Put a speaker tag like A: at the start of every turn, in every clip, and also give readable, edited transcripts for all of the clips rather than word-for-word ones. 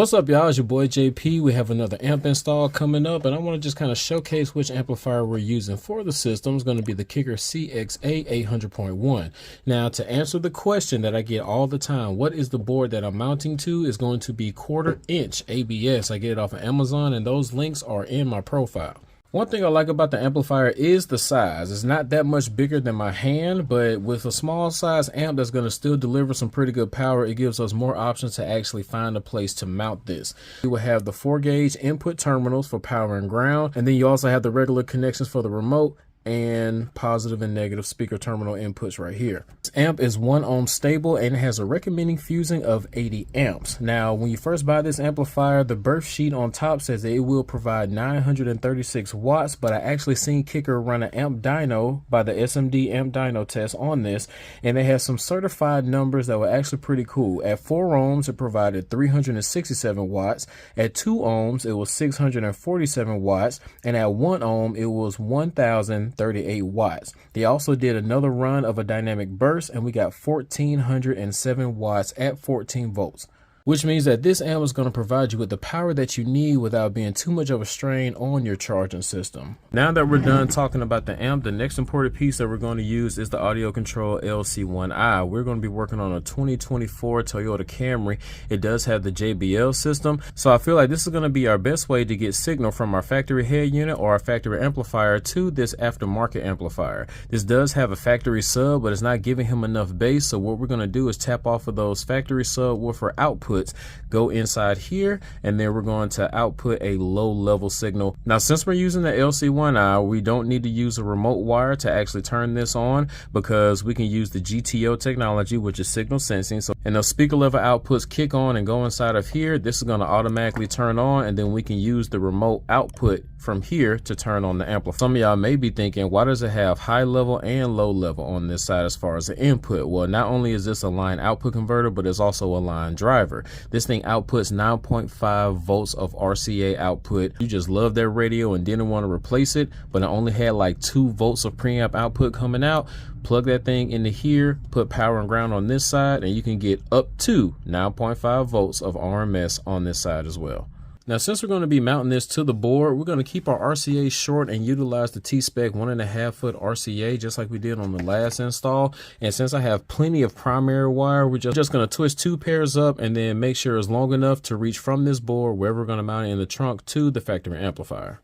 A: What's up, y'all? It's your boy JP. We have another amp install coming up, and I want to just kind of showcase which amplifier we're using for the system. It's going to be the Kicker CXA 800.1. Now, to answer the question that I get all the time, what is the board that I'm mounting to, is going to be 1/4 inch ABS. I get it off of Amazon, and those links are in my profile. One thing I like about the amplifier is the size. It's not that much bigger than my hand, but with a small size amp that's going to still deliver some pretty good power, it gives us more options to actually find a place to mount this. You will have the 4-gauge input terminals for power and ground, and then you also have the regular connections for the remote and positive and negative speaker terminal inputs right here. This amp is 1 ohm stable and it has a recommending fusing of 80 amps. Now, when you first buy this amplifier, the birth sheet on top says that it will provide 936 watts, but I actually seen Kicker run an amp dyno by the SMD amp dyno test on this, and they had some certified numbers that were actually pretty cool. At 4 ohms, it provided 367 watts. At 2 ohms, it was 647 watts, and at 1 ohm, it was 1038 watts. They also did another run of a dynamic burst, and we got 1407 watts at 14 volts. Which means that this amp is going to provide you with the power that you need without being too much of a strain on your charging system. Now that we're done talking about the amp, the next important piece that we're going to use is the audiocontrol lc1i. We're going to be working on a 2024 Toyota Camry. It does have the JBL system, so I feel like this is going to be our best way to get signal from our factory head unit or our factory amplifier to this aftermarket amplifier. This does have a factory sub, but it's not giving him enough bass, so what we're going to do is tap off of those factory subwoofer outputs, go inside here, and then we're going to output a low level signal. Now, since we're using the lc1i, we don't need to use a remote wire to actually turn this on, because we can use the GTO technology, which is signal sensing. So, and those speaker level outputs kick on and go inside of here. This is going to automatically turn on, and then we can use the remote output from here to turn on the amplifier. Some of y'all may be thinking, why does it have high level and low level on this side as far as the input? Well, not only is this a line output converter, but it's also a line driver. This thing outputs 9.5 volts of RCA output. You just love that radio and didn't want to replace it, but it only had like 2 volts of preamp output coming out. Plug that thing into here, put power and ground on this side, and you can get up to 9.5 volts of RMS on this side as well. Now, since we're going to be mounting this to the board, we're going to keep our RCA short and utilize the tspec 1.5 foot RCA just like we did on the last install. And since I have plenty of primary wire, we're just going to twist 2 pairs up and then make sure it's long enough to reach from this board where we're going to mount it in the trunk to the factory amplifier.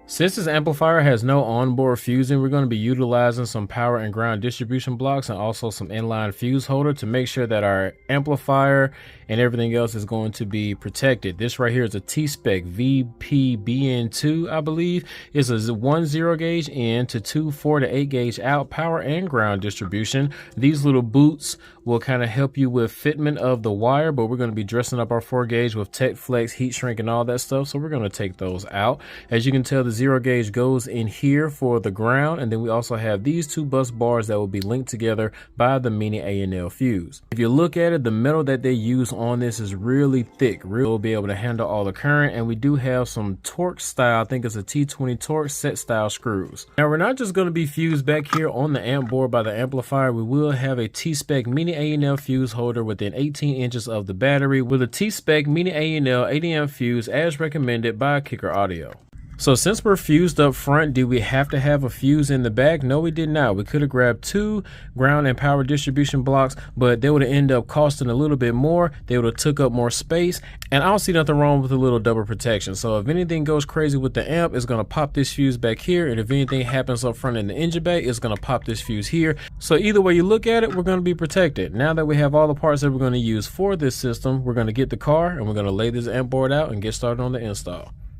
A: Since this amplifier has no onboard fusing, we're going to be utilizing some power and ground distribution blocks and also some inline fuse holder to make sure that our amplifier and everything else is going to be protected. This right here is a tspec VPBN2, I believe. It's a 1 0-gauge in to 2 4 to 8 gauge out power and ground distribution. These little boots will kind of help you with fitment of the wire, but we're going to be dressing up our 4-gauge with Tech Flex, heat shrink, and all that stuff, so we're going to take those out. As you can tell, the 0-gauge goes in here for the ground, and then we also have these 2 bus bars that will be linked together by the mini A&L fuse. If you look at it, the metal that they use on this is really thick. We'll be able to handle all the current, and we do have some torque style, I think it's a T20 torque set style screws. Now, we're not just going to be fused back here on the amp board by the amplifier. We will have a tspec mini A&L fuse holder within 18 inches of the battery with a tspec mini A&L 80 amp fuse as recommended by Kicker Audio. So since we're fused up front, did we have to have a fuse in the back? No, we did not. We could have grabbed 2 ground and power distribution blocks, but they would have ended up costing a little bit more. They would have took up more space, and I don't see nothing wrong with a little double protection. So if anything goes crazy with the amp, it's going to pop this fuse back here, and if anything happens up front in the engine bay, it's going to pop this fuse here. So either way you look at it, we're going to be protected. Now that we have all the parts that we're going to use for this system, we're going to get the car, and we're going to lay this amp board out and get started on the install.